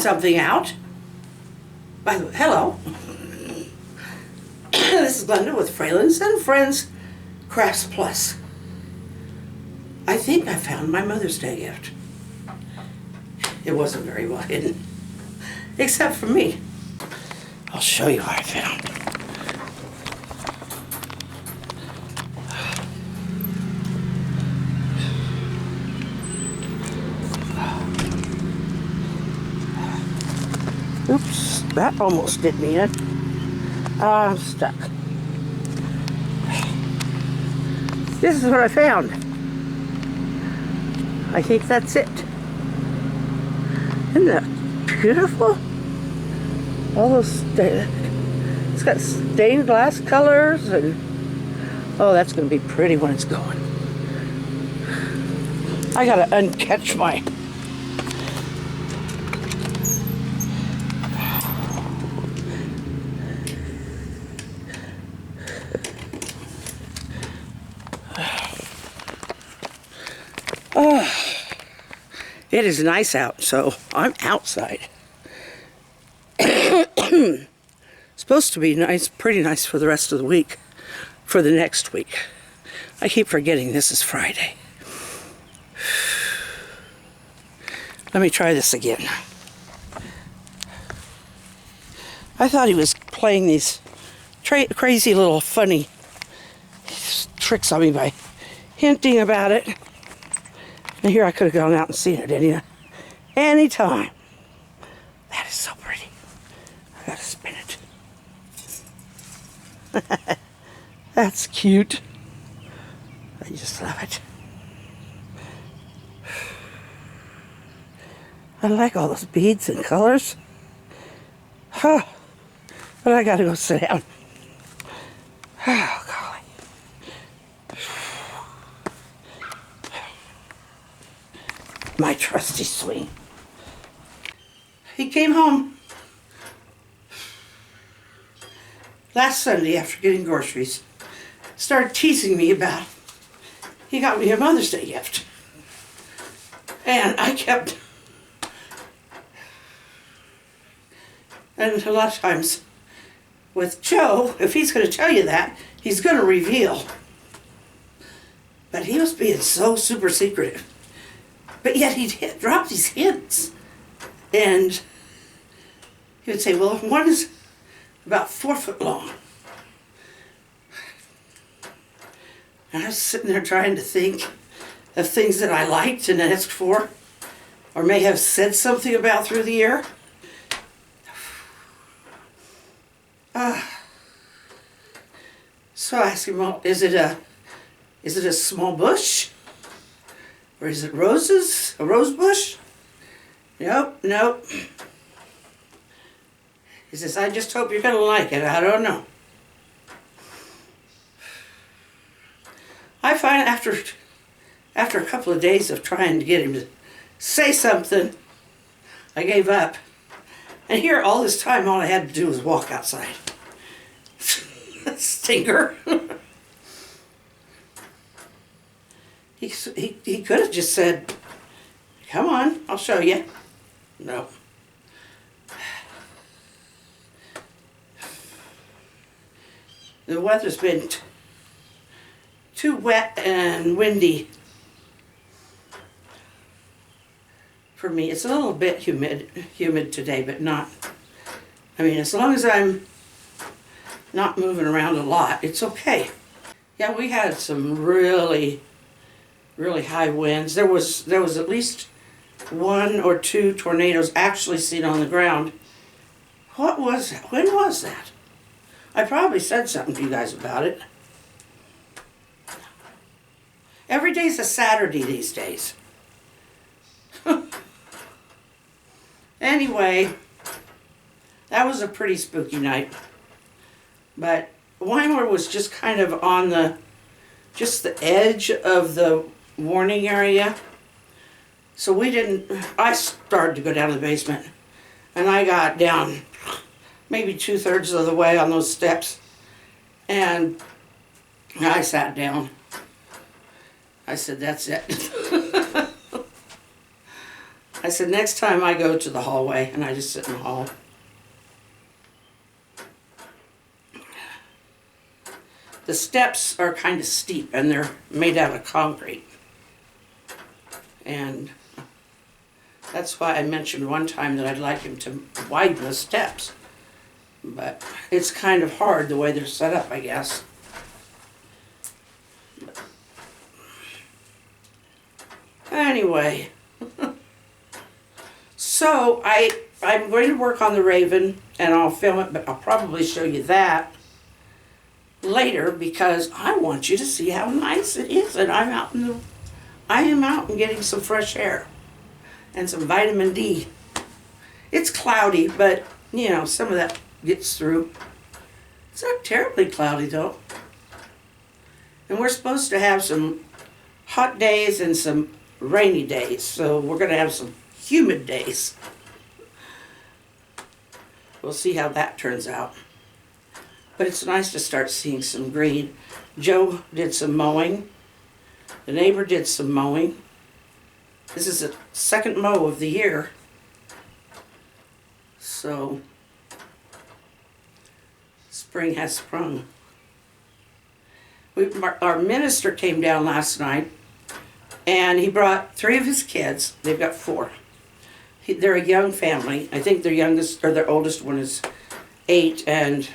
found something out. By the way, hello. This is Glenda with Fralins and Friends Crafts Plus. I think I found my Mother's Day gift. It wasn't very well hidden, except for me. I'll show you what I found. Oops, that almost did me in. I'm stuck. This is what I found. I think that's it. Isn't that beautiful? All those, it's got stained glass colors, and oh, that's going to be pretty when it's going. I got to uncatch my it is nice out, so I'm outside. Supposed to be nice, pretty nice for the rest of the week, for the next week. I keep forgetting this is Friday. Let me try this again. I thought he was playing these crazy little funny tricks on me by hinting about it. And here I could have gone out and seen it anytime. That is so pretty. I gotta spin it. That's cute. I just love it. I like all those beads and colors. Huh. But I gotta go sit down. Oh, golly. My trusty swing. He came home last Sunday after getting groceries. Started teasing me about he got me a Mother's Day gift. And I kept, and a lot of times with Joe, if he's going to tell you that, he's going to reveal. But he was being so super secretive. But yet he'd drop these hints. And he would say, well, one is about 4 foot long. And I was sitting there trying to think of things that I liked and asked for, or may have said something about through the year. So I asked him, well, is it a small bush? Or is it roses? A rose bush? Nope. He says, I just hope you're going to like it. I don't know. I find after a couple of days of trying to get him to say something, I gave up. And here, all this time, all I had to do was walk outside. Stinker. He could have just said, come on, I'll show you. No. The weather's been too wet and windy for me. It's a little bit humid today, but not, I mean, as long as I'm not moving around a lot, it's okay. Yeah, we had some really high winds. There was at least 1 or 2 tornadoes actually seen on the ground. What was that? When was that? I probably said something to you guys about it. Every day's a Saturday these days. Anyway, that was a pretty spooky night. But Weimar was just kind of on just the edge of the warning area. So I started to go down to the basement, and I got down maybe 2/3 of the way on those steps, and I sat down. I said, that's it. I said, next time I go to the hallway, and I just sit in the hall. The steps are kind of steep, and they're made out of concrete. And that's why I mentioned one time that I'd like him to widen the steps. But it's kind of hard the way they're set up, I guess. Anyway, so I'm going to work on the Raven, and I'll film it, but I'll probably show you that later because I want you to see how nice it is. And I am out and getting some fresh air and some vitamin D. It's cloudy, but you know, some of that gets through. It's not terribly cloudy though. And we're supposed to have some hot days and some rainy days, so we're going to have some humid days. We'll see how that turns out. But it's nice to start seeing some green. Joe did some mowing. The neighbor did some mowing. This is the second mow of the year. So, spring has sprung. Our minister came down last night, and he brought 3 of his kids. They've got 4. They're a young family. I think their youngest or their oldest one is 8, and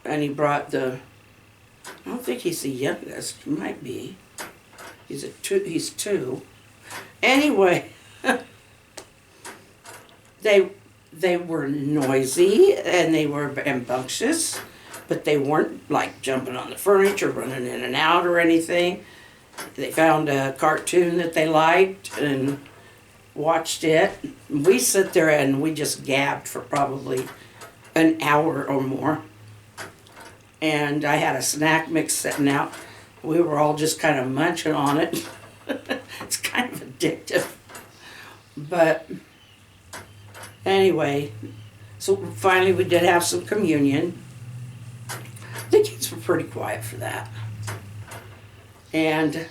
he brought I don't think he's the youngest. He might be. He's 2. Anyway, they were noisy and they were rambunctious, but they weren't like jumping on the furniture, running in and out or anything. They found a cartoon that they liked and watched it. We sit there and we just gabbed for probably an hour or more. And I had a snack mix sitting out. We were all just kind of munching on it. It's kind of addictive. But anyway, so finally we did have some communion. The kids were pretty quiet for that. And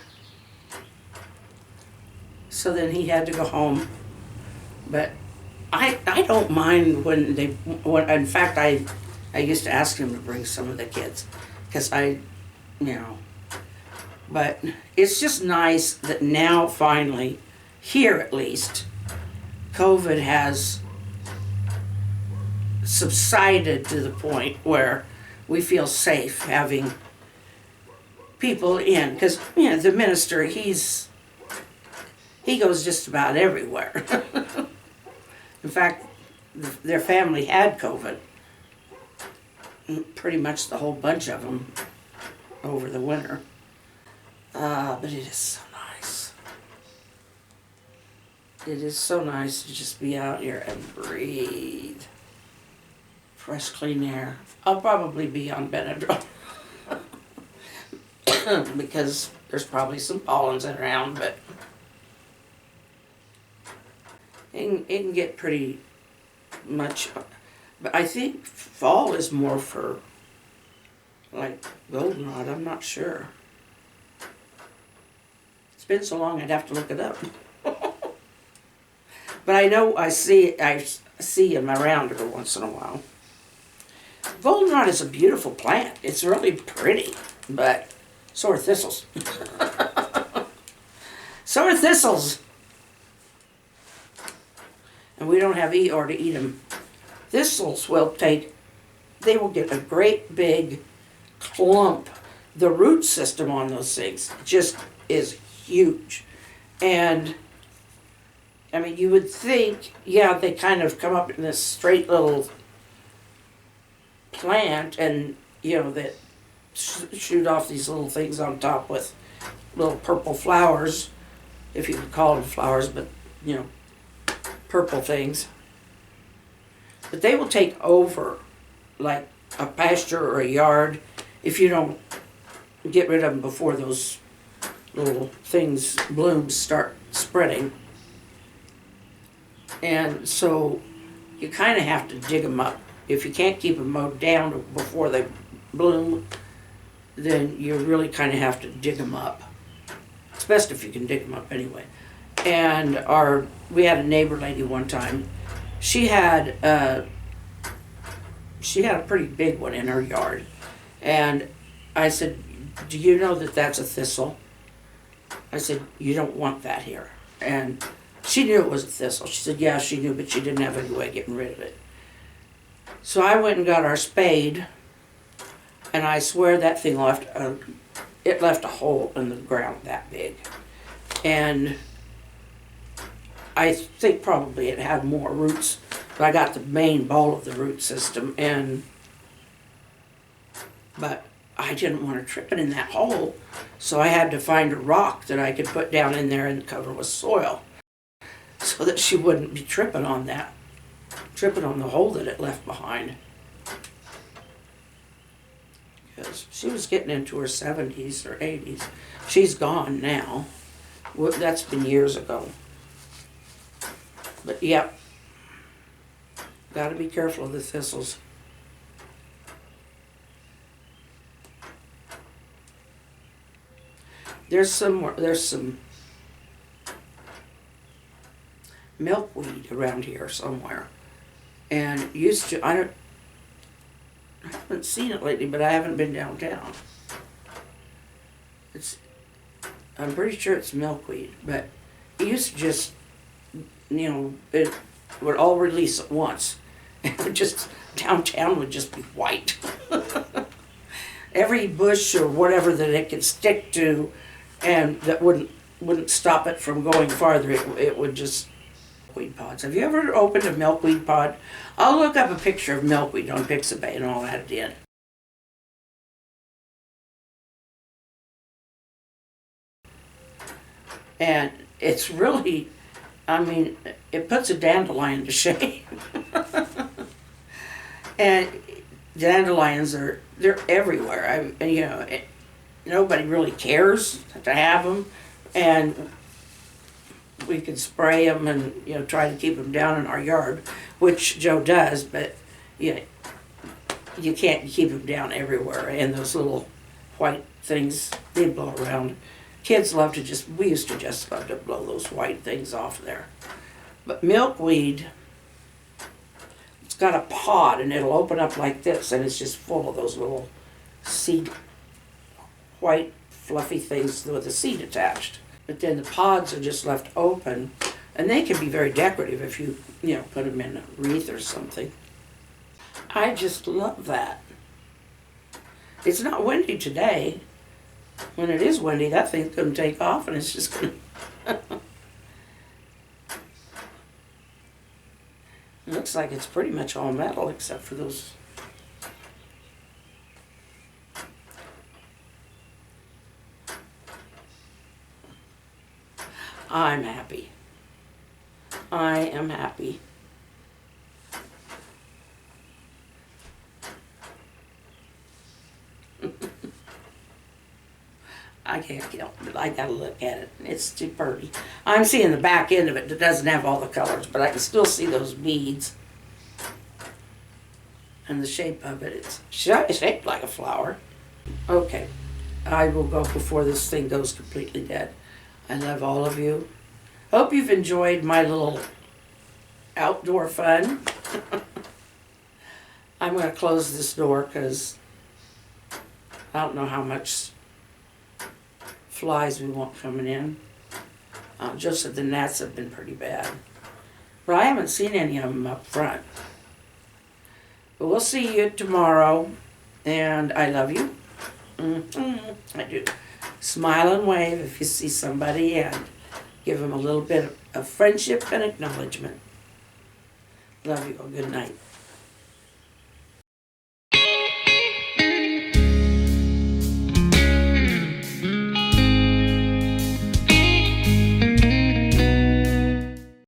so then he had to go home. But I don't mind when in fact, I used to ask him to bring some of the kids. Because but it's just nice that now finally, here at least, COVID has subsided to the point where we feel safe having people in. Because, the minister, he goes just about everywhere. In fact, their family had COVID. Pretty much the whole bunch of them over the winter. But it is so nice. It is so nice to just be out here and breathe fresh, clean air. I'll probably be on Benadryl because there's probably some pollens around, but it can get pretty much. But I think fall is more for like goldenrod. I'm not sure. It's been so long I'd have to look it up. But I know I see them around every once in a while. Goldenrod is a beautiful plant. It's really pretty, but so are thistles. So are thistles. And we don't have Eeyore to eat them. Thistles they will get a great big clump. The root system on those things just is huge. And, I mean, you would think, they kind of come up in this straight little plant and, that shoot off these little things on top with little purple flowers, if you could call them flowers, but, purple things. But they will take over like a pasture or a yard if you don't get rid of them before those little blooms start spreading. And so you kind of have to dig them up. If you can't keep them mowed down before they bloom, then you really kind of have to dig them up. It's best if you can dig them up anyway. And we had a neighbor lady one time. She had a pretty big one in her yard. And I said, do you know that that's a thistle? I said, you don't want that here. And she knew it was a thistle. She said, yeah, she knew, but she didn't have any way of getting rid of it. So I went and got our spade, and I swear that thing left a hole in the ground that big. And I think probably it had more roots, but I got the main ball of the root system, but I didn't want to trip it in that hole, so I had to find a rock that I could put down in there and cover with soil so that she wouldn't be tripping on the hole that it left behind. Because she was getting into her 70s or 80s. She's gone now. That's been years ago. But yep, got to be careful of the thistles. There's some milkweed around here somewhere, and I haven't seen it lately, but I haven't been downtown. I'm pretty sure it's milkweed, but it used to just, it would all release at once. Downtown would just be white. Every bush or whatever that it could stick to, and that wouldn't stop it from going farther, it would just. Milkweed pods. Have you ever opened a milkweed pod? I'll look up a picture of milkweed on Pixabay and I'll add it in. And it's really, it puts a dandelion to shame. And dandelions they're everywhere. Nobody really cares to have them, and we could spray them and try to keep them down in our yard, which Joe does, but you can't keep them down everywhere. And those little white things, they blow around. Kids we used to just love to blow those white things off there. But milkweed, it's got a pod and it'll open up like this, and it's just full of those little seed, white fluffy things with a seed attached. But then the pods are just left open, and they can be very decorative if you put them in a wreath or something. I just love that. It's not windy today. When it is windy, that thing's going to take off, and it's just going to... It looks like it's pretty much all metal except for those... I'm happy. I am happy. I can't get it, but I gotta look at it. It's too pretty. I'm seeing the back end of it that doesn't have all the colors, but I can still see those beads. And the shape of it, it's shaped like a flower. Okay, I will go before this thing goes completely dead. I love all of you. Hope you've enjoyed my little outdoor fun. I'm going to close this door because I don't know how much flies we want coming in. Just that the gnats have been pretty bad. But I haven't seen any of them up front. But we'll see you tomorrow. And I love you. I do. Smile and wave if you see somebody, and give them a little bit of friendship and acknowledgement. Love you. Good night.